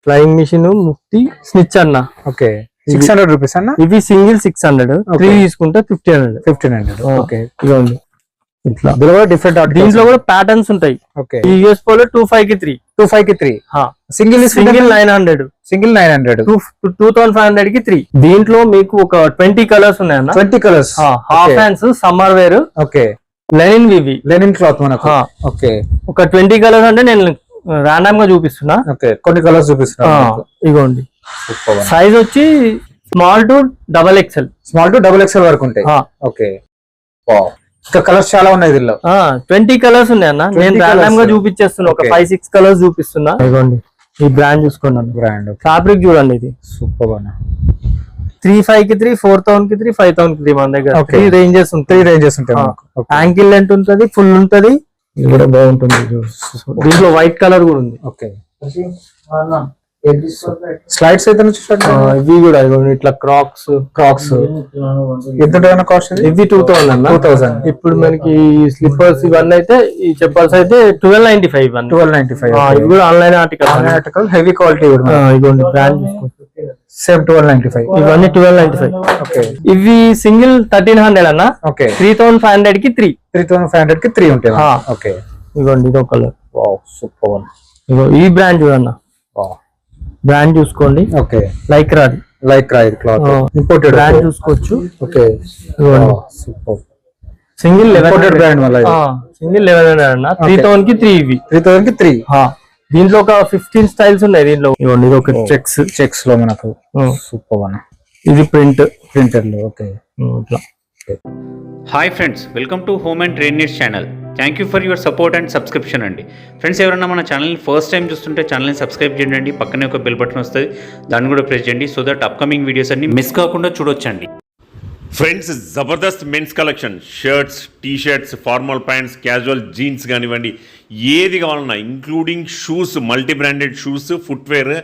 Flying machine ముక్తి snitch అన్న. Okay 600 rupees అన్న. ఇవి సింగిల్ 600, 3 తీసుకుంటే 1500. ఓకే ఇదిగోండి ఇట్లా. డిఫరెంట్ దీంట్లో కూడా ప్యాటర్న్స్ ఉంటాయి. ఓకే ఈ యూఎస్ పోలో 25 కి 3, 25 కి 3. సింగిల్ 900, సింగిల్ 900, 2500 కి 3. దీంట్లో మీకు ఒక 20 కలర్స్ ఉన్నాయన్న. 20 colours. Half hands summer wear. Okay linen వివి, లెనిన్ క్లాత్ మనకు. ఓకే ఒక 20 కలర్స్ అంటే నేను రాండమ్ గా చూపిస్తున్నా. ఓకే కొన్ని కలర్స్ చూపిస్తున్నా. ఇగోండి సైజ్ వచ్చి small to double XL. Small to double XL వరకు ఉంటాయి. ఓకే ఇంకా కలర్స్ చాలా ఉన్నాయి దీనిలో. 20 కలర్స్ ఉన్నాయి అన్న. నేను రాండమ్ గా చూపించేస్తున్నా, ఒక 5-6 కలర్స్ చూపిస్తున్నా. ఇదిగోండి ఈ బ్రాండ్ చూసుకోండి అన్న. బ్రాండ్ ఫ్యాబ్రిక్ చూడండి, ఇది సూపర్ అన్న. 3,500 కి 3, 4,000 కి 3, 5,000 కి 3 మన దగ్గర 3 రేంజెస్ ఉంటాయి. యాంకిల్ లెంత్ ఉంటది, ఫుల్ ఉంటది. ఇది కూడా బాగుంటుంది. దీంట్లో వైట్ కలర్ కూడా ఉంది. ఓకే స్లైడ్స్ అయితే ఇవి కూడా ఇట్లా క్రాక్స్ ఎంత కాస్ట్? ఇవి 2,000 అన్న. 2,000. ఇప్పుడు మనకి స్లిప్పర్స్ ఇవన్నీ అయితే, ఈ చెప్పల్స్ అయితే 1295. 1295. ఇవి కూడా ఆన్లైన్ ఆర్టికల్, హెవీ క్వాలిటీ. ఇదిగోండి బ్రాండ్ చూసుకోవచ్చు. సేమ్ 1295. ఇవన్నీ 1295. ఓకే ఇవి సింగిల్ 1300 అన్న. ఓకే 3,500 కి 3, 3,500 కి 3 ఉంటాయి. ఓకే ఇదిగోండి ఇదో కలర్. Wow super. ఇగో ఈ బ్రాండ్ చూడన్న. బ్రాండ్ చూసుకోండి. Okay lycra cloth imported brand చూసుకోవచ్చు. Okay super. Single imported brand వల్ల సింగిల్ 1100 అన్న. 3,000 కి 3. ఇవి 3,000 కి 3. దీంట్లో ఒక 15 స్టైల్స్ ఉన్నాయి. దీంట్లో ఇవ్వండి, ఇది ఒక చెక్స్ లో మనకు సూపర్ అన్న. ఇది ప్రింటర్ లో. ఓకే ఇట్లా. Hi friends, welcome to home and trade needs channel. Thank you for your support and subscription అండి. ఫ్రెండ్స్, ఎవరైనా మన ఛానల్ని ఫస్ట్ టైం చూస్తుంటే ఛానల్ని సబ్స్క్రైబ్ చేయండి. పక్కనే ఒక బెల్ బటన్ వస్తుంది, దాన్ని కూడా ప్రెస్ చేయండి. సో దట్ అప్కమింగ్ వీడియోస్ అన్ని మిస్ కాకుండా చూడొచ్చండి. ఫ్రెండ్స్, జబర్దస్త్ men's collection, shirts, T shirts, formal pants, casual jeans కానివ్వండి, ఏది కావాలన్నా including shoes, multi branded shoes, footwear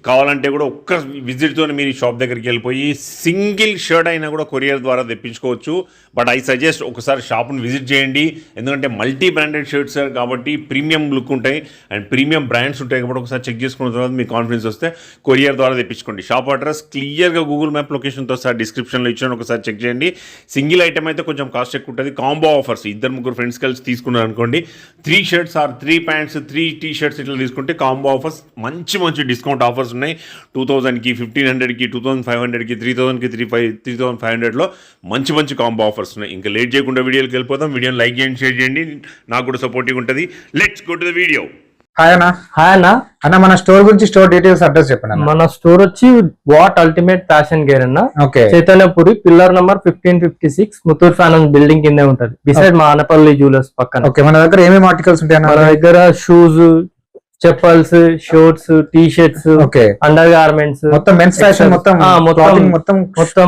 కావాలంటే కూడా ఒక్క విజిట్తో మీరు షాప్ దగ్గరికి వెళ్ళిపోయి సింగిల్ షర్ట్ అయినా కూడా కొరియర్ ద్వారా తెప్పించుకోవచ్చు. బట్ ఐ సజెస్ట్ ఒకసారి షాప్ని విజిట్ చేయండి. ఎందుకంటే మల్టీ బ్రాండెడ్ షర్ట్స్ కాబట్టి ప్రీమియం లుక్ ఉంటాయి అండ్ ప్రీమియం బ్రాండ్స్ ఉంటాయి కాబట్టి ఒకసారి చెక్ చేసుకున్న తర్వాత మీకు కాన్ఫిడెన్స్ వస్తే కొరియర్ ద్వారా తెప్పించుకోండి. షాప్ అడ్రస్ క్లియర్గా గూగుల్ మ్యాప్ లొకేషన్తో సార్ డిస్క్రిప్షన్లో ఇచ్చాను, ఒకసారి చెక్ చేయండి. సింగిల్ ఐటమ్ అయితే కొంచెం కాస్ట్ ఎక్కువ ఉంటుంది. కాంబో ఆఫర్స్ 2-3 ఫ్రెండ్స్ కలిసి తీసుకున్నారు అనుకోండి, 3 shirts or 3 pants, 3 T shirts ఇట్లా తీసుకుంటే కాంబో ఆఫర్స్ మంచి డిస్కౌంట్ ఆఫర్స్ ఉన్నాయి. 2,000కి, 1,500కి, 2,500కి, 3,000కి, 3,500లో మంచి కాంబో ఆఫర్స్ ఉన్నాయి. ఇంకా లేట్ చేయకుండా వీడియోకి వెళ్ళిపోతాం. వీడియోని లైక్ చేయండి, షేర్ చేయండి, నాకు కూడా సపోర్టివ్ ఉంటుంది. Let's go to the video. Hi అన్న, మన స్టోర్ గురించి, స్టోర్ డీటెయిల్స్, అడ్రస్ చెప్పండి. మన స్టోర్ వచ్చి వాట్ అల్టిమేట్ ఫ్యాషన్ గేర్ అన్న. Okay Chaitanyapuri, pillar number 1556, Muthoot finance building కిందే ఉంటది, బిసైడ్ మానపల్లి జ్యువెలర్స్ పక్కన. ఓకే, మన దగ్గర ఏమేమి ఆర్టికల్స్ ఉంటాయి? మన దగ్గర shoes, chappals, shorts, T shirts, under garments, మొత్తం మెన్స్ ఫ్యాషన్, మొత్తం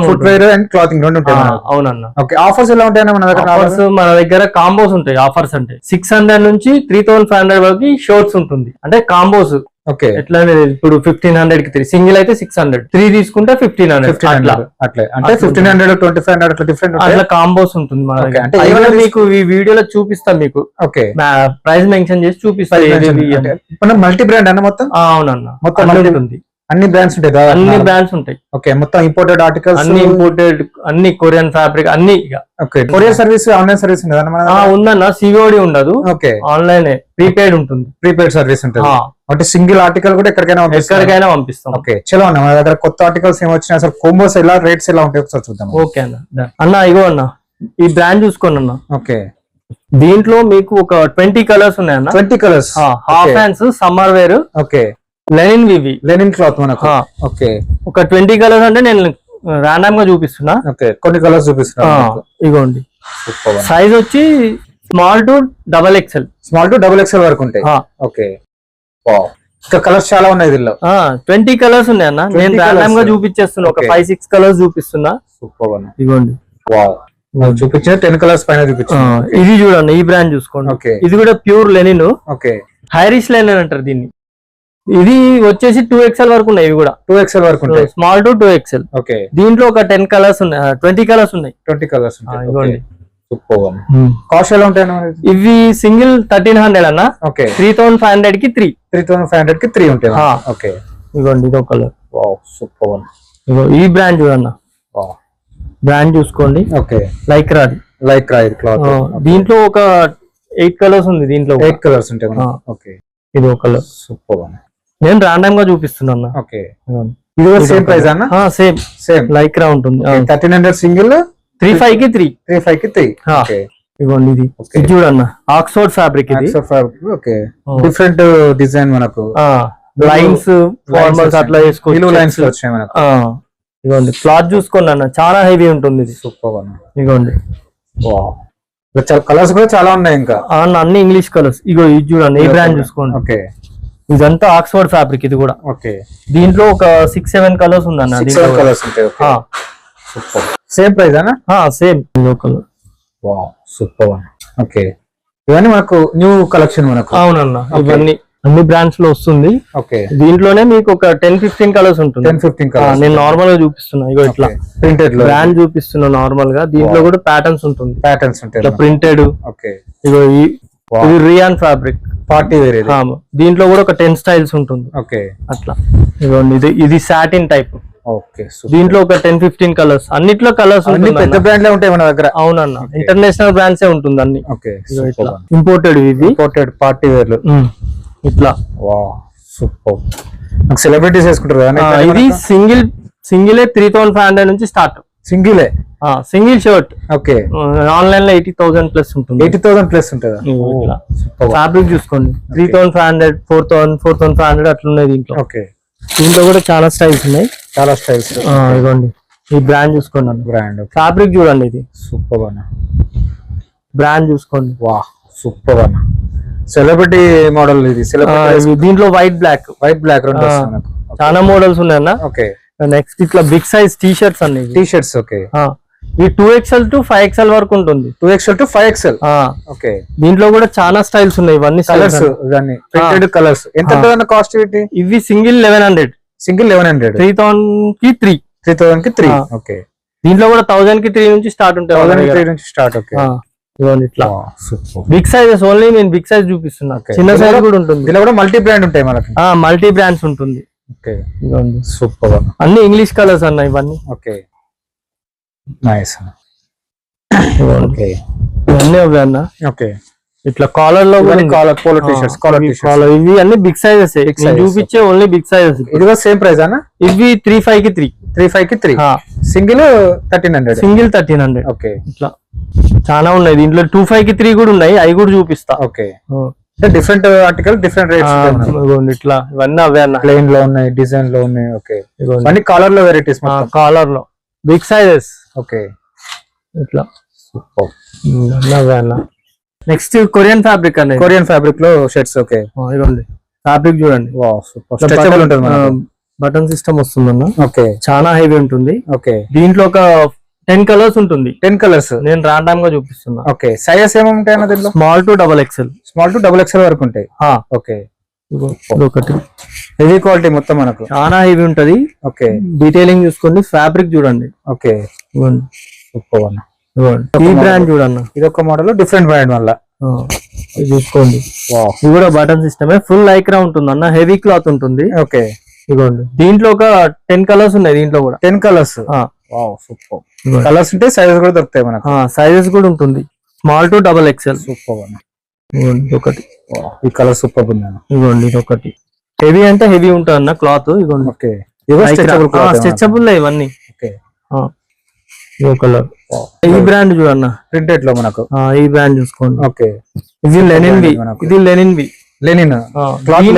ఫుట్వేర్ అండ్ క్లాతింగ్ రెండు ఉంటాయి. అవునన్నా. ఓకే, ఆఫర్స్ ఎలా ఉంటాయన్నా మన దగ్గర? ఆఫర్స్ మన దగ్గర కాంబోస్ ఉంటాయి. ఆఫర్స్ అంటే 600 నుంచి 3,500 వరకు షorts ఉంటుంది, అంటే కాంబోస్. ఓకే, ఎట్లా ఇప్పుడు 1,500 కి 3, సింగిల్ అయితే 600, 3 తీసుకుంటే 1,500 అట్లా. అంటే 1,500, 2,500 అట్లా డిఫరెంట్ అట్లా కాంబోస్ ఉంటుంది మన దగ్గర. అంటే మీకు ఈ వీడియోలో చూపిస్తాం, మీకు ఓకే ప్రైస్ మెన్షన్ చేసి చూపిస్తాం. మల్టీ బ్రాండ్ అన్న మొత్తం? అవునన్నా, మొత్తం ఉంటుంది. అన్ని బ్రాండ్స్ ఉంటాయి. అన్ని బ్రాండ్స్ ఉంటాయి. ఓకే, మొత్తం ఇంపోర్టెడ్ ఆర్టికల్స్, అన్ని ఇంపోర్టెడ్, అన్ని కొరియన్ ఫ్యాబ్రిక్, అన్ని. కొరియర్ సర్వీస్, ఆన్లైన్ సర్వీస్ ఉందన్న. సిఓడి ఉండదు, ఆన్లైన్ ప్రీపెయిడ్ ఉంటుంది. ప్రీపెయిడ్ సర్వీస్ ఉంటుంది. అంటే సింగిల్ ఆర్టికల్ కూడా ఎక్కడికైనా పంపిస్తాం. ఓకే, చలో అన్న, మన దగ్గర కొత్త ఆర్టికల్స్ ఏమొచ్చినా అసలు కోంబోస్ ఎలా, రేట్స్ ఎలా ఉంటాయి ఒకసారి చూద్దాం. ఓకే అన్న. ఇగో అన్న, ఈ బ్రాండ్ చూసుకోండి అన్న. ఓకే, దీంట్లో మీకు ఒక 20 కలర్స్ ఉన్నాయన్న. 20 colours. Half hands summer wear. Okay, linen వివి, లెనిన్ క్లాత్ మనకు. ఓకే, ఒక 20 కలర్స్ అంటే నేను రాండమ్ గా చూపిస్తున్నా. ఓకే, కొన్ని కలర్స్ చూపిస్తున్నా. ఇగోండి సైజ్ వచ్చి small to double XL. Small to double XL వరకు ఉంటాయి. ఓకే, ఇంకా కలర్స్ చాలా ఉన్నాయి దీనిలో. 20 కలర్స్ ఉన్నాయన్న. నేను రాండమ్ గా చూపించేస్తున్నా, ఒక 5-6 కలర్స్ చూపిస్తున్నా. సూపర్ అన్న. ఇగోండి చూపించిన 10 కలర్స్ పైన చూపించిన. ఇది చూడండి, ఈ బ్రాండ్ చూసుకోండి. ఓకే, ఇది కూడా ప్యూర్ లెనిన్. ఓకే, హైరిష్ లెనిన్ అంటారు దీన్ని. ఇది వచ్చేసి 2XL వరకు ఉన్నాయి. ఇవి కూడా 2XL వరకు ఉంటాయి, స్మాల్ టు 2XL. ఓకే, దీంట్లో ఒక 10 కలర్స్ ఉన్నాయి, 20 కలర్స్ ఉన్నాయి. 20 కలర్స్ ఉంటాయి. ఇవ్వండి. సూపర్. కాస్ట్ ఎలా ఉంటాయి? ఇవి సింగిల్ 1,300 అన్న. ఓకే, 3,500 కి 3, 3,500 కి 3 ఉంటాయి. ఓకే, ఇదిగోండి ఇదో కలర్. Wow super one. ఇగో ఈ బ్రాండ్ చూడన్న, వావ్ బ్రాండ్ చూసుకోండి. Okay lycra cloth. దీంట్లో ఒక 8 కలర్స్ ఉంది. దీంట్లో 8 కలర్స్ ఉంటాయి మనకు. ఓకే ఇది ఒక కలర్. Super one. నేను రాండమ్ గా చూపిస్తున్నా. ఓకే ఇది కూడా సేమ్ ప్రైస్ అన్న? సేమ్ లైక్రా ఉంటుంది. 1300 సింగిల్, 35 కి 3. 35 కి 3. ఓకే ఇదిగోండి ఇది చూడన్న, ఆక్స్ఫోర్డ్ ఫ్యాబ్రిక్ ఇది. ఓకే డిఫరెంట్ డిజైన్ మనకు. లైన్స్ ఫార్మల్స్ అట్లా వేసుకోవచ్చు. లైన్స్ వచ్చాయి మనకు. ఇదిగోండి క్లాత్ చూసుకోండి అన్న, చాలా హెవీ ఉంటుంది ఇది. Super one. ఇదిగోండి కలర్స్ కూడా చాలా ఉన్నాయి ఇంకా. అన్ని ఇంగ్లీష్ కలర్స్. ఇగో ఇది చూడండి, ఈ బ్రాండ్ చూసుకోండి. ఓకే ఇదంతా ఆక్స్ఫోర్డ్ ఫ్యాబ్రిక్ ఇది కూడా. ఓకే దీంట్లో ఒక 6-7 కలర్స్ ఉందన్న. కలర్స్ ఉంటాయి. సూపర్. సేమ్ ప్రైస్ అన్న? Same colour. Wow super one. Okay ఇవన్నీ మనకు న్యూ కలెక్షన్ మనకు. అవునన్న, ఇవన్నీ అన్ని బ్రాండ్స్ లో వస్తుంది. ఓకే దీంట్లోనే మీకు ఒక 10-15 కలర్స్ ఉంటుంది. 10-15 కలర్స్. నేను నార్మల్ గా చూపిస్తున్నా. ఇగో ఇట్లా ప్రింటెడ్ లో బ్రాండ్ చూపిస్తున్నా నార్మల్ గా. దీంట్లో కూడా ప్యాటర్న్స్ ఉంటుంది. ప్యాటర్న్స్ ఉంటాయి ఇట్లా ప్రింటెడ్. ఓకే ఇగో ఇది రియాన్ ఫ్యాబ్రిక్, పార్టీ వేర్. దీంట్లో కూడా ఒక 10 స్టైల్స్ ఉంటుంది. ఓకే అట్లా. ఇదిగోండి ఇది సాటిన్ టైప్. ఓకే దీంట్లో ఒక 10-15 కలర్స్. అన్నిట్లో కలర్స్ పెద్ద బ్రాండ్ లో ఉంటాయి మన దగ్గర. అవునన్న, ఇంటర్నేషనల్ బ్రాండ్స్ ఉంటుంది అన్ని. ఓకే ఇంపోర్టెడ్ ఇవి. ఇంపోర్టెడ్ పార్టీ వేర్ ఇట్లా. Wow super. సెలబ్రిటీస్ వేసుకుంటారు కదా ఇది. సింగిల్ 3500 నుంచి start. Single shirt. Okay online లో 80,000 ప్లస్ ఉంటుంది. 80,000 ప్లస్ ఉంటుందా? ఫ్యాబ్రిక్ చూసుకోండి. 3,500, 4,000, 4,500 అట్లున్నాయి దీంట్లో. ఓకే దీంట్లో కూడా చాలా స్టైల్స్ ఉన్నాయి. చాలా స్టైల్స్. ఇదిగోండి ఈ బ్రాండ్ చూసుకోండి. బ్రాండ్ ఫ్యాబ్రిక్ చూడండి, ఇది సూపర్ అన్న. బ్రాండ్ చూసుకోండి. వా సూపర్ అన్న. సెలబ్రిటీ మోడల్ ఇది. దీంట్లో వైట్ బ్లాక్ రెండు చాలా మోడల్స్ ఉన్నాయన్న. ఓకే నెక్స్ట్ ఇట్లా బిగ్ సైజ్ టీ షర్ట్స్ అన్ని. T shirts. ఓకే ఈ 2XL to 5XL వరకు ఉంటుంది. 2XL to 5XL. ఓకే దీంట్లో కూడా చాలా స్టైల్స్ ఉన్నాయి. ఇవన్నీ కలర్స్, ప్రింటెడ్ కలర్స్. ఎంత కాస్ట్ ఇవి? సింగిల్ 1100. 3,000 కి 3. 3,000 కి 3. ఓకే దీంట్లో కూడా 1000 కి 3 నుంచి స్టార్ట్ ఉంటాయి. 1000 నుంచి స్టార్ట్. ఓకే ఇట్లా బిగ్ సైజెస్. ఓన్లీ నేను బిగ్ సైజ్ చూపిస్తున్నా. చిన్న సైజ్ కూడా ఉంటుంది. దీనిలో కూడా మల్టీ బ్రాండ్ ఉంటాయి మనకి. మల్టీ బ్రాండ్స్ ఉంటుంది. Okay super. అన్ని ఇంగ్లీష్ కలర్స్ అన్న ఇవన్నీ. Okay nice. ఓకే ఇవన్నీ అవి అన్న. ఓకే ఇట్లా కాలర్ లో పోలో టీ షర్ట్స్. ఇవి అన్ని బిగ్ సైజెస్. చూపించే ఓన్లీ బిగ్ సైజెస్. ఇది కూడా సేమ్ ప్రైస్ అన్న? ఇవి 3,500 కి 3. 3,500 కి 3. సింగిల్ 1300. సింగిల్ 1300. ఓకే ఇట్లా చాలా ఉన్నాయి. దీంట్లో 2,500 కి 3 కూడా ఉన్నాయి. అవి కూడా చూపిస్తా. Okay different article, different rates. ఇట్లా ఇవన్నీ అవే అన్న. ప్లెయిన్ లో ఉన్నాయి, డిజైన్ లో ఉన్నాయి. ఓకే ఇవన్నీ కాలర్ లో వెరైటీస్. కాలర్ లో బిగ్ సైజెస్. ఓకే ఇట్లా సూపర్. అవే అన్న. నెక్స్ట్ కొరియన్ ఫ్యాబ్రిక్ అన్న. కొరియన్ ఫ్యాబ్రిక్ లో షర్ట్స్. ఓకే ఇదిగోండి ఫ్యాబ్రిక్ చూడండి. స్ట్రెచబుల్ ఉంటుంది. బటన్ సిస్టమ్ వస్తుందన్న. ఓకే చాలా హెవీ ఉంటుంది. ఓకే దీంట్లో ఒక 10 కలర్స్ ఉంటుంది. 10 కలర్స్. నేను రాండమ్ గా చూపిస్తున్నా. ఓకే సైజెస్ ఏముంటాయి అన్న దీంట్లో? Small to double XL. Small to double XL వరకు ఉంటాయి. ఓకే ఒకటి హెవీ క్వాలిటీ మొత్తం మనకు. చాలా హెవీ ఉంటది. ఓకే డీటెయిలింగ్ చూసుకోండి. ఫ్యాబ్రిక్ చూడండి. ఓకే సూపర్ అన్న. ఈ బ్రాండ్ చూడన్న. ఇది ఒక మోడల్, డిఫరెంట్ బ్రాండ్ వల్ల చూసుకోండి. ఇది కూడా బటన్ సిస్టమే. ఫుల్ లైక్రా ఉంటుంది అన్న. హెవీ క్లాత్ ఉంటుంది. ఓకే ఇదిగోండి దీంట్లో ఒక 10 కలర్స్ ఉన్నాయి. దీంట్లో కూడా 10 కలర్స్. సూపర్. కలర్స్ ఉంటే సైజెస్ కూడా దొరుకుతాయి మనకు. సైజెస్ కూడా ఉంటుంది. Small to double XL. Super అన్న. ఒకటి ఈ కలర్ సూపర్ ఉంది. ఇదిగోండి ఇది ఒకటి. హెవీ అంటే హెవీ ఉంటుంది అన్న క్లాత్. ఇదిగోండి. ఓకే స్ట్రెచబుల్ ఇవన్నీ. Okay colour. ఈ బ్రాండ్ చూడన్న. ప్రింటెడ్ లో మనకు. ఈ బ్రాండ్ చూసుకోండి. ఓకే ఇది లెనిన్ వి. ఇది లెనిన్ వి. Linen cloth.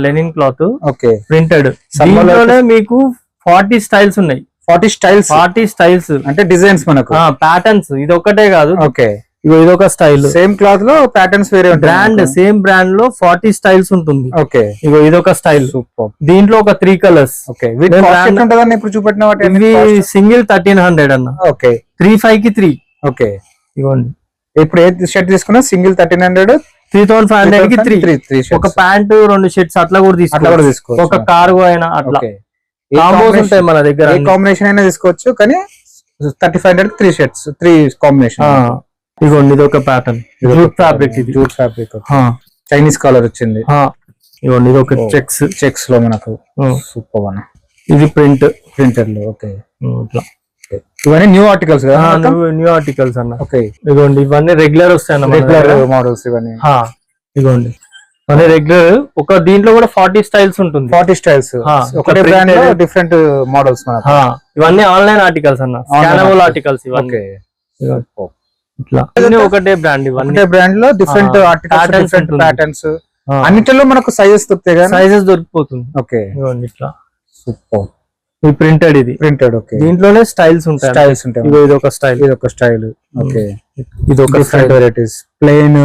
Linen cloth. Okay printed. దీంట్లోనే మీకు 40 స్టైల్స్ ఉన్నాయి. 40 స్టైల్స్ అంటే డిజైన్స్ మనకు. ప్యాటర్న్స్. ఇది ఒకటే కాదు. ఓకే ఇదొక స్టైల్. సేమ్ క్లాత్ లో ప్యాటర్న్స్ వేరే ఉంటాయి. బ్రాండ్ సేమ్ బ్రాండ్ లో 40 స్టైల్స్ ఉంటుంది. ఓకే ఇదొక స్టైల్. సూపర్. దీంట్లో ఒక 3 కలర్స్. ఓకే ఉంటుందని ఇప్పుడు చూపెట్టిన వాటి ఇవి సింగిల్ 1300 అన్న. ఓకే 3,500 కి 3. ఓకే ఇవ్వండి. ఇప్పుడు ఏ షర్ట్ తీసుకున్నా సింగిల్ 1300, 3,500 కి 3. ఒక ప్యాంట్ 2 షర్ట్స్ అట్లా కూడా తీసుకోవచ్చు. ఒక కార్గో అయినా అట్లా కాంబోస్ ఉంటాయి మన దగ్గర. ఏ కాంబినేషన్ అయినా తీసుకోవచ్చు. కానీ 3,500 కి 3 షర్ట్స్, 3 కాంబినేషన్. ఇదిగోండి ఇది ఒక ప్యాటర్న్. Jute fabric. ఇది జూట్ ఫ్యాబ్రిక్. చైనీస్ కాలర్ వచ్చింది. ఇవ్వండి ఇది ఒక చెక్స్ చెక్స్ లో మనకు సూపర్ అన్న. ఇది ప్రింటర్ లో ఓకే. ఇట్లా ఇవన్నీ న్యూ ఆర్టికల్స్ కదా? న్యూ ఆర్టికల్స్ అన్న. ఓకే ఇదిగోండి ఇవన్నీ రెగ్యులర్ వస్తాయి అన్న. రెగ్యులర్ మోడల్స్ ఇవన్నీ. ఇదిగోండి ఇవన్నీ రెగ్యులర్. ఒక దీంట్లో కూడా 40 స్టైల్స్ ఉంటుంది. 40 స్టైల్స్ ఒకటే బ్రాండ్ లో డిఫరెంట్ మోడల్స్. ఇవన్నీ ఆన్లైన్ ఆర్టికల్స్ అన్న, స్కానబుల్ ఆర్టికల్స్ ఇవన్నీ. ఇట్లా ఒకటే బ్రాండ్, ఇవన్నీ బ్రాండ్ లో డిఫరెంట్ ఆర్టికల్స్, డిఫరెంట్ ప్యాటర్న్స్. అన్నిటిలో మనకు సైజెస్ దొరుకుతాయి కదా? సైజెస్ దొరికిపోతుంది. ఓకే ఇవ్వండి ఇట్లా సూపర్. ఇది ప్రింటెడ్, ఇది ప్రింటెడ్. ఓకే దీంట్లోనే స్టైల్స్ ఉంటాయి. ఇది ఒక స్టైల్, ఇది ఒక స్టైల్. ఓకే ఇది ఒక స్టైల్. వెరైటీస్ ప్లెయిన్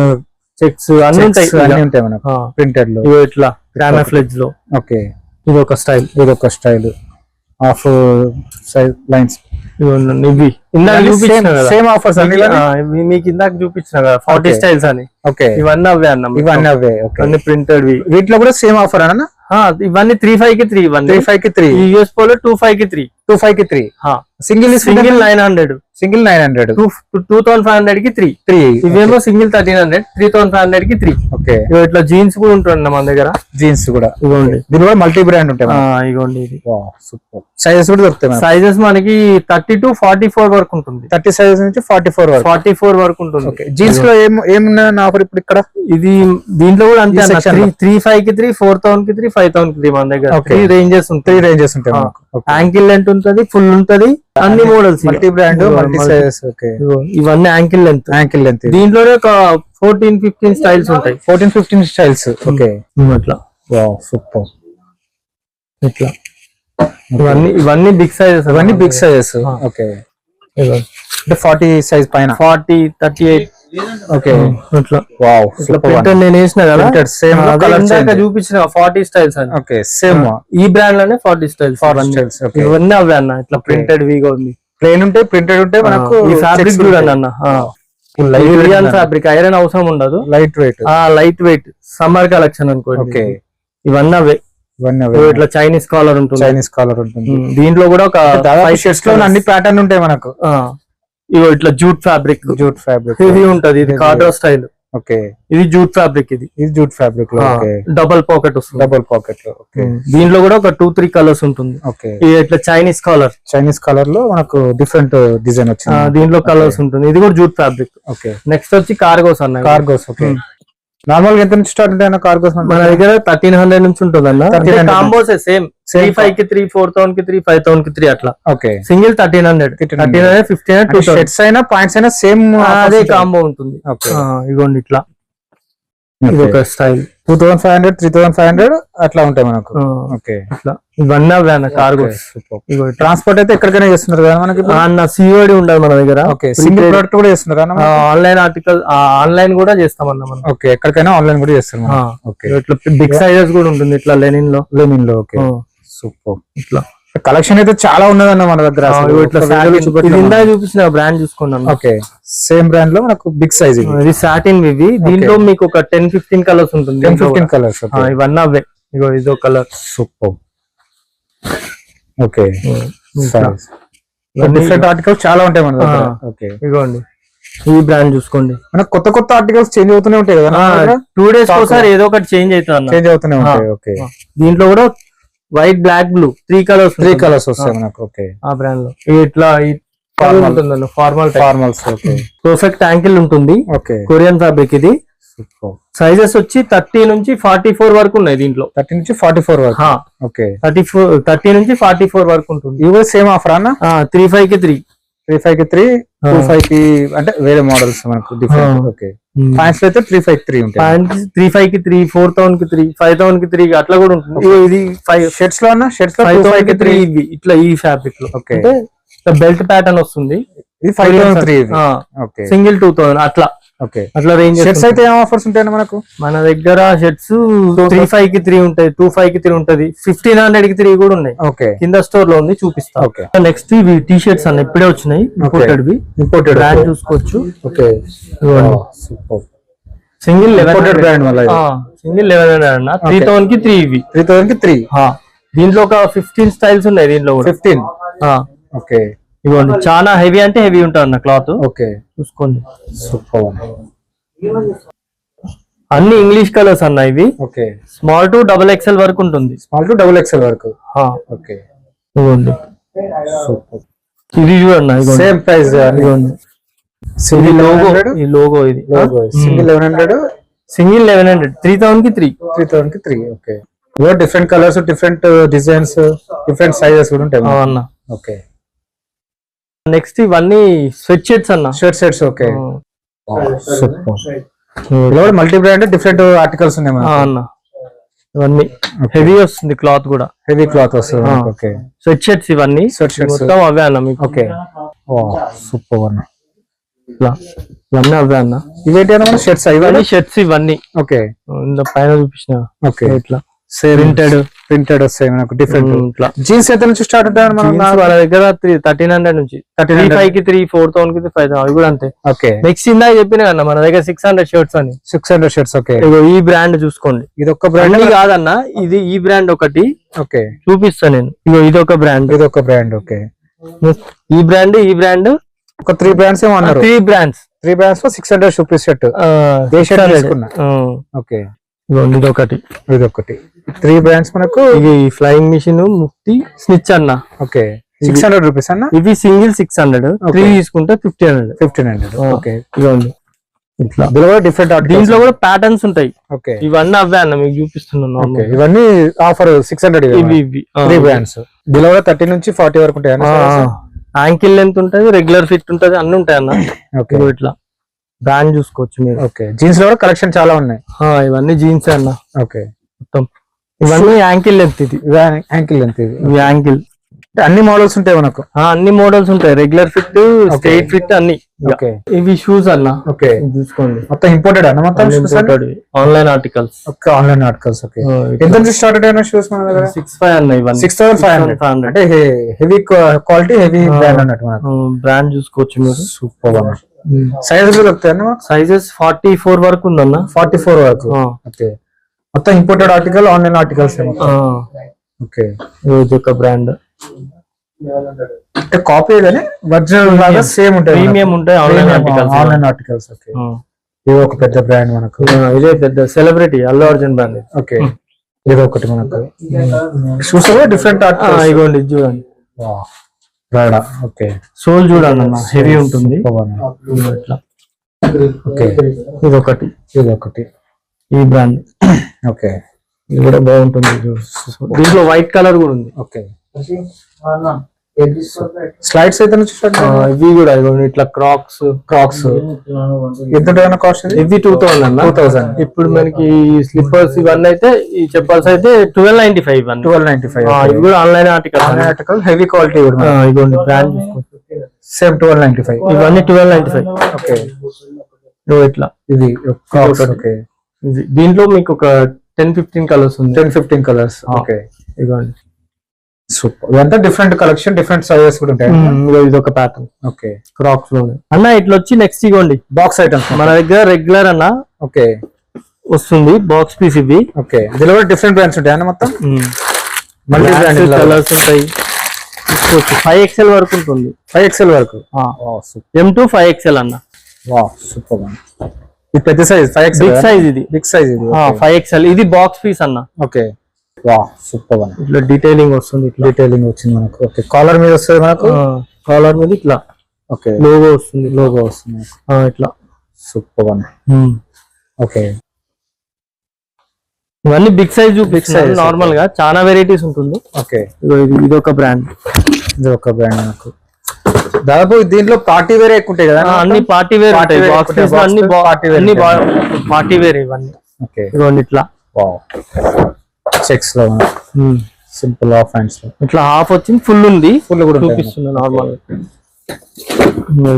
చెక్స్ అన్ని ఉంటాయి, అన్ని ఉంటాయి మనకు ప్రింటెడ్ లో. ఇవి ఇట్లా క్యామోఫ్లేజ్ లో. ఓకే ఇది ఒక స్టైల్, ఇది ఒక స్టైల్ ఆఫ్ సైజ్ లైన్స్. ఇవి ఇందాక చూపించిన కదా, సేమ్ ఆఫర్స్ అన్ని మీకు ఇందాక చూపించిన కదా 40 స్టైల్స్ అని. ఓకే ఇవన్నీ అవే అన్న, ఇవన్నీ అవే. అన్ని ప్రింటెడ్. వీటిలో కూడా సేమ్ ఆఫర్ అన్న? ఇవన్నీ 35 కి 3, ఇవన్నీ 35 కి 3. ఈ యూఎస్ పోలో 25 కి 3, 25 కి 3. సింగిల్ 900, సింగిల్ 900, 2500 కి 3. ఇవేమో సింగిల్ 1300, 3500 కి 3. ఓకే ఇట్లా జీన్స్ కూడా ఉంటుంది మన దగ్గర. జీన్స్ కూడా ఇవ్వండి, దీని కూడా మల్టీ బ్రాండ్ ఉంటాయి. ఇవ్వండి ఇది సూపర్. సైజెస్ కూడా దొరుకుతాయి. సైజెస్ మనకి 30 to 44 వరకు ఉంటుంది. 30 సైజ్ నుంచి 44 వరకు ఉంటుంది. జీన్స్ లో ఏమున్నా ఆఫర్ ఇప్పుడు ఇక్కడ? ఇది దీంట్లో కూడా అంతే, 35 కి 3, 4000 కి 3, 5000 కి 3 మన దగ్గర. 3 రేంజెస్ ఉంటాయి. యాంకిల్ లెంత్ ఉంటది, ఫుల్ ఉంటది, అన్ని models, multi brand, multi sizes. Okay ఇవన్నీ యాంకిల్ లెంత్. దీంట్లోనే ఒక 14-15 స్టైల్స్ ఉంటాయి. 14-15 స్టైల్స్. ఓకే అట్లా సూపర్. ఇట్లా ఇవన్నీ బిగ్ సైజెస్, ఇవన్నీ బిగ్ సైజెస్. ఓకే అంటే 40 సైజ్ పైన, 40, 38. ఓకే అట్లా వావ్ ప్రింటర్ నేను వేసిన కదా, సేమ్ చూపించిన 40 స్టైల్స్ అని. ఓకే సేమ్ ఈ బ్రాండ్ లోనే 40 స్టైల్స్. ఇవన్నీ అవే అన్న. ఇట్లా ప్రింటెడ్ వీగా ఉంది, ప్లేన్ ఉంటాయి, ప్రింటెడ్ ఉంటాయి. మనకు ఈ ఫ్యాబ్రిక్ చూడండి అన్న, రియల్ ఫ్యాబ్రిక్, ఐరన్ అవసరం ఉండదు, లైట్ వెయిట్ సమ్మర్ కలెక్షన్ అనుకోండి. ఓకే ఇవన్నీ అవే. ఇట్లా చైనీస్ కాలర్ ఉంటుంది. దీంట్లో కూడా ఒక 5 షేడ్స్ లో అన్ని ప్యాటర్న్ ఉంటాయి మనకు. ఇగో ఇట్లా జూట్ ఫ్యాబ్రిక్ ఇది ఉంటది. ఇది కార్డో స్టైల్. ఓకే ఇది జూట్ ఫ్యాబ్రిక్. ఇది జూట్ ఫ్యాబ్రిక్ లో డబల్ పాకెట్ వస్తుంది. దీంట్లో కూడా ఒక 2-3 కలర్స్ ఉంటుంది. ఓకే ఇది ఇట్లా చైనీస్ కలర్ లో మనకు డిఫరెంట్ డిజైన్ వచ్చింది. దీంట్లో కలర్స్ ఉంటుంది. ఇది కూడా జూట్ ఫ్యాబ్రిక్. ఓకే నెక్స్ట్ వచ్చి కార్గోస్ అన్న. ఓకే నార్మల్ గా ఎంత నుంచి స్టార్ట్ ఉంటాయి కార్గోస్? మన దగ్గర 1300 నుంచి ఉంటుంది అన్న. కాంబోస్ సేమ్ 35 కి 3, 4000 కి 3, 5000 కి 3 అట్లా. Okay single 1300, 1500, 2000. షర్ట్స్ అయినా పాయింట్స్ అయినా సేమ్ అదే కాంబో ఉంటుంది. ఇగోండి ఇట్లా ఇది ఒక స్టైల్. 2500, 3500 అట్లా ఉంటాయి మనకు. ఓకే ఇట్లా ఇవన్నీ అవే కార్గోస్. ట్రాన్స్పోర్ట్ అయితే ఎక్కడికైనా చేస్తున్నారు కదా మనకి? సిఓడి ఉండదు మన దగ్గర. ఓకే సింగిల్ ప్రొడక్ట్ కూడా చేస్తున్నారు. ఆన్లైన్ ఆర్టికల్ ఆన్లైన్ కూడా చేస్తామన్నా మనం. ఓకే ఎక్కడికైనా ఆన్లైన్ కూడా చేస్తాం. ఓకే ఇట్లా బిగ్ సైజెస్ కూడా ఉంటుంది. ఇట్లా లెనిన్ లో. Okay super. ఇట్లా కలెక్షన్ అయితే చాలా ఉన్నదన్న మన దగ్గర. చూపించిన బ్రాండ్ చూసుకున్నాను. ఓకే సేమ్ బ్రాండ్ లో మనకు బిగ్ సైజ్. ఇది సాటిన్ ఇవి. దీంట్లో మీకు ఒక 10-15 కలర్స్ ఉంటుంది. 10-15 కలర్స్. ఇవన్నీ అవే. ఇగో ఇదో colour super. Okay different articles చాలా ఉంటాయి మన దగ్గర. ఓకే ఇగోండి ఈ బ్రాండ్ చూసుకోండి. మనకు కొత్త ఆర్టికల్స్ చేంజ్ అవుతూనే ఉంటాయి కదా. 2 days ఒకసారి ఏదో ఒకటి చేంజ్ అవుతూనే ఉంటాయి. ఓకే దీంట్లో కూడా వైట్, బ్లాక్, బ్లూ 3 కలర్స్ వస్తాయి మనకు. ఓకే ఆ బ్రాండ్ లో ఇట్లా ఫార్మల్స్. ఓకే పర్ఫెక్ట్ యాంకిల్ ఉంటుంది. Okay Korean fabric. ఇది సైజెస్ వచ్చి 30 నుంచి 44 వరకు ఉన్నాయి దీంట్లో. 30 నుంచి 44 వరకు. ఓకే 30 నుంచి 44 వరకు ఉంటుంది. ఇవి సేమ్ ఆఫర్ అన్న? 35 కి 3, 25 కి అంటే వేరే మోడల్స్ మనకు డిఫరెంట్. ఓకే పాయింట్స్ అయితే 35 కి 3 ఉంటాయి. 35 కి 3, 4000 కి 3, 5000 కి 3 అట్లా కూడా ఉంటుంది. ఇది 5 షర్ట్స్ లో అన్న. షర్ట్స్ లో 25 కి 3 ఇవి ఇట్లా ఈ ఫ్యాబ్రిక్ లో. ఓకే బెల్ట్ ప్యాటర్న్ వస్తుంది. ఇది 5003. ఓకే సింగిల్ 2000 అట్లా. ఓకే అట్లా రేంజ్. షర్ట్స్ అయితే ఏం ఆఫర్స్ ఉంటాయి మనకు? మన దగ్గర షర్ట్స్ 35 కి 3 ఉంటాయి, 25 కి 3 ఉంటది, 1500 కి 3 కూడా ఉన్నాయి. ఓకే కింద స్టోర్ లో ఉంది, చూపిస్తా. ఓకే నెక్స్ట్ ఇవి టీ షర్ట్స్ అన్న ఇప్పుడే వచ్చినాయి. ఇంపోర్టెడ్ బ్రాండ్ చూసుకోవచ్చు. Okay super. సింగిల్ 1100 బ్రాండ్ వల్ల. సింగిల్ 1100 అన్న. 3000 కి 3 ఇవి. 3000 కి 3. దీంట్లో ఒక 15 స్టైల్స్ ఉన్నాయి. దీంట్లో 15. ఓకే ఇవ్వండి. చాలా హెవీ అంటే హెవీ ఉంటుంది అన్న క్లాత్. ఓకే చూసుకోండి. సూపర్. అన్ని ఇంగ్లీష్ కలర్స్ అన్న ఇవి. Okay, small to double XL వరకు ఉంటుంది. స్మాల్ టు డబుల్ ఎక్స్ఎల్ వరకు. ఓకే, ఇదిగోండి. ఇది చూడండి, సేమ్ ప్రైస్. ఇదిగోండి, ఇది లోగో. ఈ లోగో ఇది సింగిల్ 1100. సింగిల్ 1100. 3000 కి 3. 3000 కి 3. Okay, different colours, different designs, different sizes కూడా ఉంటాయి అన్న. ఓకే, నెక్స్ట్ ఇవన్నీ స్వెట్ షర్ట్స్ అన్న. Shirt sets. Okay, multi brand different articles ఉన్నాయి అన్న. ఇవన్నీ హెవీ వస్తుంది, క్లాత్ కూడా హెవీ క్లాత్ వస్తుంది. ఓకే, స్వెట్ షర్ట్స్ ఇవన్నీ. స్వెట్ షర్ట్స్ మొత్తం అవే అన్న మీకు. ఓకే, సూపర్ అన్న. ఇవన్నీ అవే అన్న. ఇవేంటి అన్న? షర్ట్స్ ఇవన్నీ షర్ట్స్ ఇవన్నీ. ఓకే, పైన చూపించిన. ఓకే, ఇట్లా ప్రింటెడ్ వస్తాయి మనకు డిఫరెంట్. ఇట్లా జీన్స్ ఎంత నుంచి స్టార్ట్ ఉంటాయి మన దగ్గర 1300 నుంచి 35 కి 3, 4000 కి 5000 అవి కూడా అంతే. ఓకే, నెక్స్ట్ ఇందాక చెప్పిన కదా మన దగ్గర 600 షర్ట్స్ అని. 600 షర్ట్స్. ఓకే, ఈ బ్రాండ్ చూసుకోండి. ఇది ఒక బ్రాండ్ కాదన్న, ఇది ఈ బ్రాండ్ ఒకటి. ఓకే, చూపిస్తా నేను. ఇది ఒక బ్రాండ్, ఇది ఒక బ్రాండ్. ఓకే, ఈ బ్రాండ్ ఒక 3 బ్రాండ్స్ ఏమో అన్నారు. 3 బ్రాండ్స్ లో 600 రూపీస్ షర్ట్. ఓకే, ఇది ఒకటి, ఇది ఒకటి. 3 బ్రాండ్స్ మనకు. ఇది ఫ్లయింగ్ మిషన్, ముఫ్తి, స్నిచ్ అన్న. ఓకే, 600 రూపీస్ అన్న. ఇవి సింగిల్ 600, 3 తీసుకుంటే 1500. ఓకే, ఇవ్వండి. ఇట్లా డిఫరెంట్. దీంట్లో కూడా ప్యాటర్న్స్ ఉంటాయి. ఓకే, ఇవన్నీ అవే అన్న మీకు చూపిస్తున్నాను. ఇవన్నీ ఆఫర్ 600. ఇవి 3 బ్రాండ్స్. బిలో 30 నుంచి 40 వరకు ఉంటాయి. యాంకిల్ లెంత్ ఉంటది, రెగ్యులర్ ఫిట్ ఉంటది, అన్ని ఉంటాయి అన్న. ఓకే, ఇట్లా బ్రాండ్ చూసుకోవచ్చు మీరు. ఓకే, జీన్స్ లో కలెక్షన్ చాలా ఉన్నాయి. ఇవన్నీ జీన్స్ అన్న. ఓకే, మొత్తం ఇవన్నీ యాంకిల్ లెంత్. ఇది యాంకిల్ లెంత్. ఇది యాంకిల్. అన్ని మోడల్స్ ఉంటాయి మనకు. అన్ని మోడల్స్ ఉంటాయి, రెగ్యులర్ ఫిట్, స్ట్రైట్ ఫిట్ అన్ని. ఓకే, ఇవి షూస్ అన్న. ఓకే, చూసుకోండి. మొత్తం ఇంపోర్టెడ్ అన్న. మొత్తం online articles. Okay, online articles. Okay, ఎంత నుంచి స్టార్ట్ అయిన షూస్ మన దగ్గర? 65 అన్న. ఇవన్నీ 6500. అంటే హెవీ క్వాలిటీ, హెవీ బ్రాండ్ అన్నట్టు మనకు. బ్రాండ్ చూసుకోవచ్చు మీరు. సూపర్ అన్న. సైజెస్ దొరుకుతాయి. సైజెస్ 44 వరకు ఉందన్న. 44 వరకు. ఓకే, మొత్తం imported article, online articles. Okay, ఇది ఒక బ్రాండ్. అంటే కాపీ కానీ ఒరిజినల్ లాగా సేమ్ ఉంటాయి, ప్రీమియం ఉంటాయి ఆన్లైన్ ఆర్టికల్స్. ఓకే, ఇది ఒక పెద్ద బ్రాండ్ మనకు. ఇదే పెద్ద celebrity Allu Arjun brand. Okay, ఇది ఒకటి మనకు. Shoes different articles. ఇగోండి, చూడండి. ఓకే, సోల్ చూడండి అన్న, హెవీ ఉంటుంది. ఇట్లా. ఓకే, ఇది ఒకటి, ఇది ఒకటి. ఈ బ్రాండ్. ఓకే, ఇది కూడా బాగుంటుంది. దీంట్లో వైట్ కలర్ కూడా ఉంది. ఓకే, స్లైడ్స్ అయితే నుంచి ఇవి కూడా ఇట్లా క్రాక్స్ ఎంత కాస్ట్? ఇవి 2000 అన్న. 2000. ఇప్పుడు మనకి స్లిప్పర్స్ ఇవన్నీ అయితే, ఈ చెప్పల్స్ అయితే 1295. 1295. ఇవి కూడా ఆన్లైన్ ఆర్టికల్, హెవీ క్వాలిటీ. ఇదిగోండి బ్రాండ్ సేమ్ 1295. ఇవన్నీ 1295. ఓకే, ఇట్లా. ఇది ఓకే, దీంట్లో మీకు ఒక 10-15 కలర్స్ ఉంది. 10-15 కలర్స్. ఓకే, ఇదిగోండి. సూపర్. ఇదంతా డిఫరెంట్ కలెక్షన్, డిఫరెంట్ సైజెస్ కూడా ఉంటాయి. ఇది ఒక ప్యాటర్న్. ఓకే, క్రాక్స్ లో అన్న. ఇట్లా వచ్చి నెక్స్ట్ ఇగోండి బాక్స్ ఐటమ్స్ మన దగ్గర రెగ్యులర్ అన్న. ఓకే, వస్తుంది బాక్స్ పీస్. ఇవి ఓకే, ఇందులో కూడా డిఫరెంట్ బ్రాండ్స్ ఉంటాయి అన్న. మొత్తం మల్టీ బ్రాండ్ కలర్స్ ఉంటాయి. 5XL వరకు ఉంటుంది. 5XL వరకు. M to 5XL అన్న. సూపర్. ఇది పెద్ద సైజ్. 5XL big size. ఇది బిగ్ సైజ్. ఇది 5XL. ఇది బాక్స్ పీస్ అన్న. Okay, super. ఇట్లా డీటెయిలింగ్ వస్తుంది. డీటెయిలింగ్ వచ్చింది మనకు. ఓకే, కాలర్ మీద వస్తుంది మనకు. కాలర్ మీద ఇట్లా. ఓకే, లోగో వస్తుంది. ఇట్లా. సూపర్. ఓకే, ఇవన్నీ బిగ్ సైజ్. నార్మల్ గా చాలా వెరైటీస్ ఉంటుంది. ఓకే, ఇది ఒక బ్రాండ్. ఇది ఒక బ్రాండ్ మనకు. దాదాపు దీంట్లో పార్టీ వేర్ ఎక్కువ ఉంటాయి కదా. అన్ని పార్టీ వేర్ ఉంటాయి. అన్ని పార్టీ వేర్ ఇవన్నీ. ఓకే, ఇవన్నీ ఇట్లా. చెక్స్ లో సింపుల్ హాఫ్ హ్యాండ్స్ లో ఇట్లా హాఫ్ వచ్చింది. ఫుల్ ఉంది. ఫుల్ కూడా చూపిస్తుంది నార్మల్.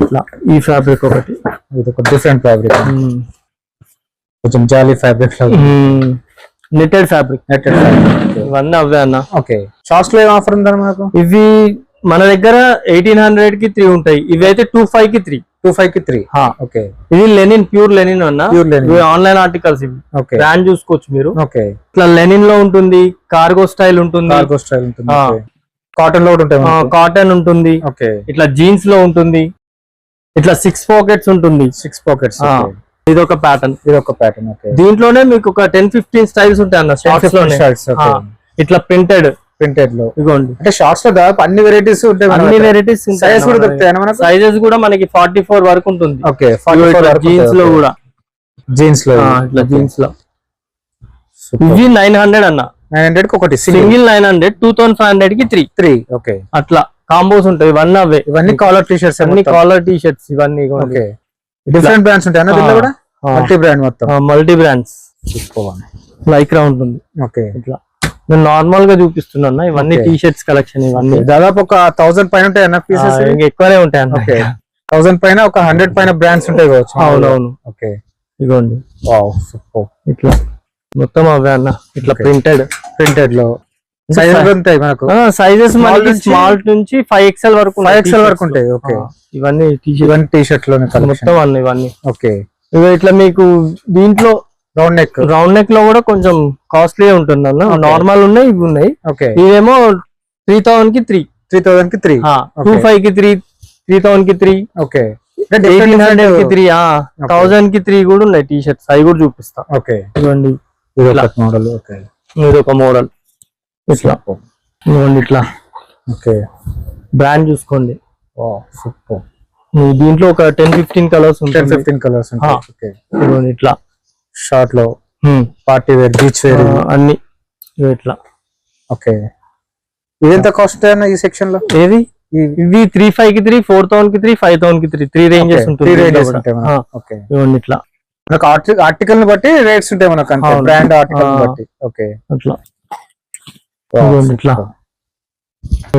ఇట్లా ఈ ఫ్యాబ్రిక్ ఒకటి. ఇది ఒక డిఫరెంట్ ఫ్యాబ్రిక్, కొంచెం జాలీ ఫ్యాబ్రిక్ లో. Netted fabric. ఇవన్నీ అవే అన్న. ఓకే, షార్ట్స్ లో ఏం ఆఫర్ ఉందా మనకు? ఇవి మన దగ్గర 1800 కి 3 ఉంటాయి. ఇవి అయితే 25 కి 3. 25 కి 3. ఓకే, ఇది లెనిన్, ప్యూర్ లెనిన్ అన్న. ఇవి ఆన్లైన్ ఆర్టికల్స్. ఇవి ఓకే, బ్రాండ్ చూసుకోవచ్చు మీరు. ఓకే, ఇట్లా లెనిన్ లో ఉంటుంది, కార్గో స్టైల్ ఉంటుంది. కాటన్ లో ఉంటాయి. కాటన్ ఉంటుంది. ఓకే, ఇట్లా జీన్స్ లో ఉంటుంది. ఇట్లా 6 పాకెట్స్ ఉంటుంది. 6 పాకెట్స్. ఇది ఒక ప్యాటర్న్. ఓకే. దీంట్లోనే మీకు ఒక 10-15 స్టైల్స్ ఉంటాయి అన్న షార్ట్స్ లోనే. ఇట్లా ప్రింటెడ్ లో ఇగోండి. అంటే షార్ట్స్ లో దాదాపు అన్ని వెరైటీస్ ఉంటాయి. అన్ని వెరైటీస్ సైజెస్ కూడా దొరుకుతాయి మనకు. సైజెస్ కూడా మనకి 44 వరకు ఉంటుంది. ఓకే 44 జీన్స్ లో కూడా. జీన్స్ లో ఇట్లా జీన్స్ లో ఇవి 900 అన్న. 900 కి ఒకటి సింగిల్ 900, 2500 కి 3. ఓకే. అట్లా కాంబోస్ ఉంటాయి. ఇవన్నీ అవే. ఇవన్నీ కాలర్ టీ షర్ట్స్. అన్ని కాలర్ టీ షర్ట్స్ ఇవన్నీ. ఓకే. డిఫరెంట్ బ్రాండ్స్ ఉంటాయి అన్న దీంట్లో కూడా. మల్టీ బ్రాండ్ మొత్తం. Multi brands. లైక్రా ఉంటుంది. ఓకే. ఇట్లా నేను నార్మల్ గా చూపిస్తున్నా. ఇవన్నీ టీ షర్ట్స్ కలెక్షన్. ఇవన్నీ దాదాపు ఒక 1000 పైన ఉంటాయి అన్న పీసెస్. ఎక్కువనే ఉంటాయి అన్న. 1000 పైన ఒక 100 పైన బ్రాండ్స్ ఉంటాయి కావచ్చు. అవునవును. ఓకే. ఇగోండి. Wow super. ఇట్లా మొత్తం అవే అన్న. ఇట్లా ప్రింటెడ్ లో సైజెస్ ఉంటాయి మనకు. సైజెస్ మనకి స్మాల్ నుంచి 5XL వరకు. 5XL వరకు ఉంటాయి. ఓకే. ఇవన్నీ టీ షర్ట్ లోనే మొత్తం అన్ని ఇవన్నీ. ఓకే. ఇట్లా మీకు దీంట్లో రౌండ్ నెక్ లో కూడా కొంచెం కాస్ట్లీ ఉంటుంది అన్న. నార్మల్ ఉన్నాయి, ఇవి ఉన్నాయి. ఇవేమో 3000 కి 3. 25 కి 3, 3000 కి 3. ఓకే. 1800 కి 3, 1000 కి 3 కూడా ఉన్నాయి టీ షర్ట్స్. అవి కూడా చూపిస్తా. ఓకే. ఇవ్వండి. మోడల్. ఓకే. ఇది ఒక మోడల్. ఇట్లా ఇవ్వండి. ఇట్లా ఓకే. బ్రాండ్ చూసుకోండి. సూపర్. దీంట్లో ఒక 10-15 కలర్స్ ఉంటాయి. 10-15 కలర్స్ ఉంటాయి. ఓకే. ఇవ్వండి. ఇట్లా షార్ట్ లో పార్టీ వేర్, బీచ్ వేర్ అన్ని ఇట్లా. ఓకే. ఇదెంత కాస్ట్ అన్న ఈ సెక్షన్ లో? ఏది? ఇవి 35 కి 3, 4000 కి 3, 5000 కి 3 రేంజెస్ ఉంటుంది. ఓకే. ఇవ్వండి. ఇట్లా మనకు ఆర్టికల్ ని బట్టి రేట్స్ ఉంటాయి మనకు. అంతే బ్రాండ్ ఆర్టికల్ బట్టి. ఓకే. అట్లా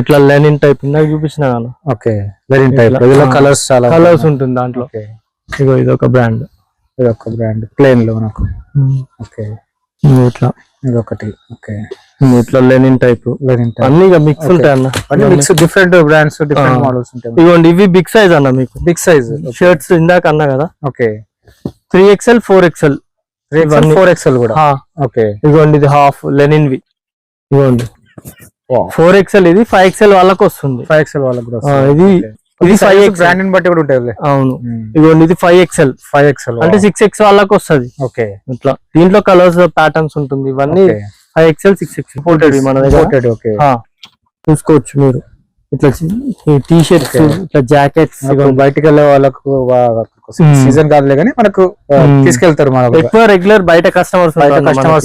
ఇట్లా లెనిన్ టైప్ ఇందాక చూపించిన. ఓకే. Lenin type. కలర్స్ చాలా కలర్స్ ఉంటుంది దాంట్లో. ఇగో ఇదొక బ్రాండ్. ప్లేన్ లో మనకు. ఓకే. ఇట్లా ఇదొకటి. ఓకే. ఇట్లా లెనిన్ టైప్. అన్ని మిక్స్ ఉంటాయి అన్న. Mix different brands, different models ఉంటాయి. ఇవ్వండి. ఇవి బిగ్ సైజ్ అన్న. మీకు బిగ్ సైజ్ షర్ట్స్ ఇందాక అన్నా కదా. ఓకే. 3XL, 4XL. 4XL కూడా. ఓకే. ఇదిగోండి. ఇది హాఫ్ లెనిన్ వి. ఇదిగోండి. 4XL. ఇది 5XL వాళ్ళకి వస్తుంది. 5XL వాళ్ళకి కూడా. ఇది 5X బ్రాండ్ బట్టి కూడా ఉంటాయి. అవును. ఇదిగోండి. ఇది 5XL. అంటే 6X వాళ్ళకి వస్తుంది. ఓకే. ఇట్లా దీంట్లో కలర్స్ ప్యాటర్న్స్ ఉంటుంది. ఇవన్నీ 5XL, 6X ఇంపోర్టెడ్ మన దగ్గర. ఓకే. చూసుకోవచ్చు మీరు. ఇట్లా టీ షర్ట్స్, ఇట్లా జాకెట్స్. బయటకు వెళ్ళే వాళ్ళకు సీజన్ కాదులే కానీ మనకు తీసుకెళ్తారు. మన ఎక్కువ రెగ్యులర్ బయట కస్టమర్స్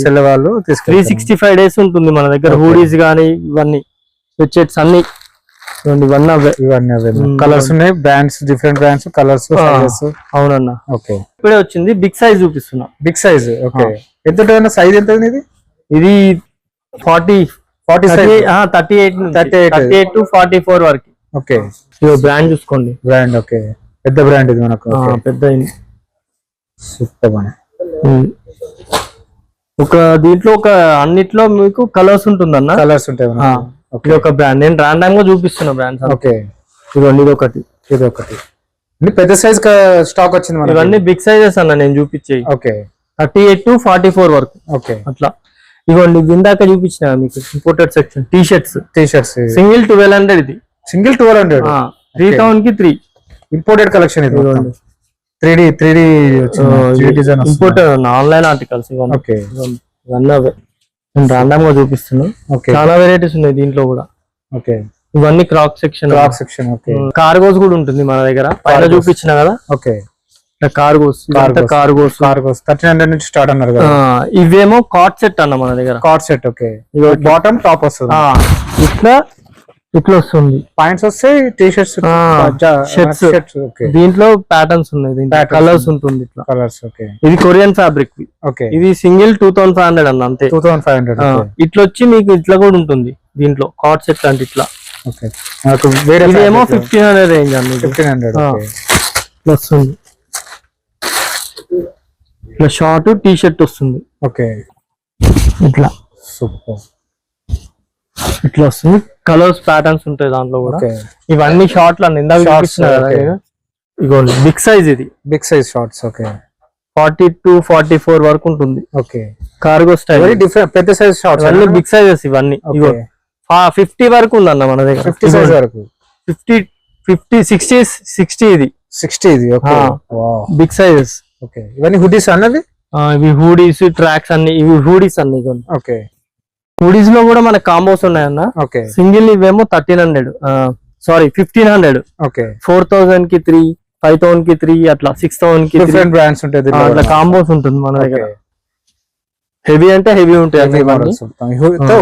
వెళ్ళే వాళ్ళు 365 డేస్ ఉంటుంది మన దగ్గర. హూడీస్ గానీ ఇవన్నీ స్వెట్షర్ట్స్ అన్ని. ఇవన్నీ కలర్స్ ఉన్నాయి. Brands, different brands, colours, sizes. అవునన్న. ఓకే. ఇప్పుడే వచ్చింది బిగ్ సైజ్ చూపిస్తున్నా. Big size. ఓకే. ఎంత సైజ్ ఎంత ఇది? ఇది 40 38 to 44 వరకు. ఓకే. బ్రాండ్ చూసుకోండి. బ్రాండ్. ఓకే. పెద్ద బ్రాండ్ ఇది మనకు. పెద్ద. సూపర్. ఒక దీంట్లో ఒక అన్నిట్లో మీకు కలర్స్ ఉంటుందన్న. కలర్స్ ఉంటాయి. ఇది ఒక బ్రాండ్. నేను రాండమ్ గా చూపిస్తున్నా బ్రాండ్స్. ఓకే. ఇదిగోండి. ఇదొకటి. పెద్ద సైజ్ స్టాక్ వచ్చింది. ఇవన్నీ బిగ్ సైజెస్ అన్న నేను చూపించేవి. ఓకే. 38 to 44 వరకు. ఓకే. అట్లా. ఇదిగోండి. ఇందాక చూపించిన మీకు imported section T shirts. Single 1200. ఇది సింగిల్ 1200. 3000 కి 3. Imported collection. ఇది 3D design. Imported online articles. Okay. ఇవన్నీ అవే నేను రాండమ్ గా చూపిస్తున్నాను. చాలా వెరైటీస్ ఉన్నాయి దీంట్లో కూడా. ఓకే. ఇవన్నీ క్రాక్ సెక్షన్. ఓకే. కార్గోస్ కూడా ఉంటుంది మన దగ్గర. పైన చూపించిన కదా. ఓకే. కార్గోస్ 1300 నుంచి స్టార్ట్ అన్నారు కదా. ఇవేమో కార్డ్ సెట్ అన్న మన దగ్గర. Card set. Okay. Bottom top వస్తుంది. ఇట్లా వస్తుంది. పాయింట్స్ వస్తాయి. T shirts, shirts. దీంట్లో ప్యాటర్న్స్ ఉన్నాయి. దీంట్లో కలర్స్ ఉంటుంది. ఇట్లా కలర్స్. ఓకే. ఇది కొరియన్ ఫ్యాబ్రిక్. ఓకే. ఇది సింగిల్ 2500 అన్న. అంతే. 2500. ఇట్లా వచ్చి మీకు ఇట్లా కూడా ఉంటుంది దీంట్లో కార్డ్ సెట్ అంటే ఇట్లా. ఓకే. ఇదేమో 1500 రేంజ్ అన్న. 1500. వస్తుంది. ఇట్లా షార్ట్ టీ షర్ట్ వస్తుంది. ఓకే. ఇట్లా సూపర్. ఇట్లా వస్తుంది. కలర్స్ ప్యాటర్న్స్ ఉంటాయి దాంట్లో కూడా. ఇవన్నీ షార్ట్లు అన్న. ఇందాక చూపిస్తున్నా కదా. ఇగోండి. Big size. ఇది big size shorts. Okay. 40 to 44 వరకు ఉంటుంది. ఓకే. Cargo style. డిఫరెంట్ పెద్ద సైజ్ షార్ట్స్. ఇవన్నీ బిగ్ సైజెస్. ఇవన్నీ 50 వరకు ఉందన్న మన దగ్గర. 50 సైజ్ వరకు. 50 60 ఇది 60. ఇది. ఓకే. Big sizes. ఓకే ఇవన్నీ హుడీస్ అన్నది ఇవి హూడీస్ ట్రాక్స్ అన్ని, ఇవి హూడీస్ అన్ని. ఓకే హూడీస్ లో కూడా మనకు కాంబోస్ ఉన్నాయన్న. ఓకే సింగిల్ ఇవేమో 1300, సారీ 1500. ఓకే 4000 కి 3, 5000 కి 3, అట్లా 6000 కి 3 డిఫరెంట్ బ్రాండ్స్ ఉంటాయి దీంట్లో. అట్లా కాంబోస్ ఉంటుంది మన దగ్గర. హెవీ అంటే హెవీ ఉంటాయి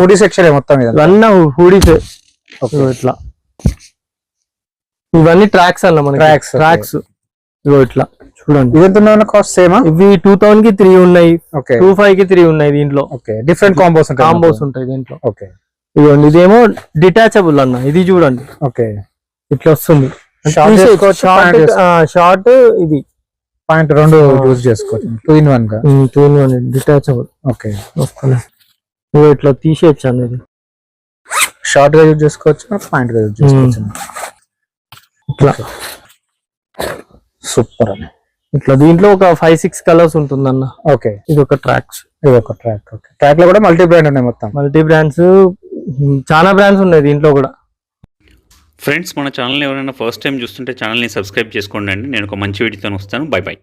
హుడీ సెక్షన్ మొత్తం ఇవన్నీ హూడీస్. ఇట్లా ఇవన్నీ ట్రాక్స్ అన్న మనకి. ట్రాక్స్ ఇగో ఇట్లా చూడండి. ఇవెంత కాస్ట్ సేమ్? ఇవి 2000 కి 3 ఉన్నాయి, ఓకే 25 కి 3 ఉన్నాయి దీంట్లో. ఓకే డిఫరెంట్ కాంబోస్ ఉంటాయి దీంట్లో. ఓకే ఇదిగోండి ఇదేమో డిటాచబుల్ అన్న. ఇది చూడండి ఓకే ఇట్లా వస్తుంది. షార్ట్ ఇది పాయింట్ 2 యూజ్ చేసుకోవచ్చు. 2 in 1 గా 2 in 1 డిటాచబుల్. ఓకే వస్తుంది. ఇట్లా తీసేయచ్చు అనేది. షార్ట్ గా యూజ్ చేసుకోవచ్చు, పాయింట్ గా యూజ్ చేసుకోవచ్చు. ఇట్లా సూపర్ అన్న. ఇట్లా దీంట్లో ఒక 5-6 కలర్స్ ఉంటుందన్న. ఓకే ఇది ఒక ట్రాక్. ఓకే ట్రాక్ లో కూడా మల్టీ బ్రాండ్ ఉన్నాయి మొత్తం. మల్టీ బ్రాండ్స్ చాలా బ్రాండ్స్ ఉన్నాయి దీంట్లో కూడా. ఫ్రెండ్స్ మన ఛానల్ ఎవరైనా ఫస్ట్ టైం చూస్తుంటే ఛానల్ని సబ్స్క్రైబ్ చేసుకోండి అండి. నేను ఒక మంచి వీడియోతో వస్తాను. By by.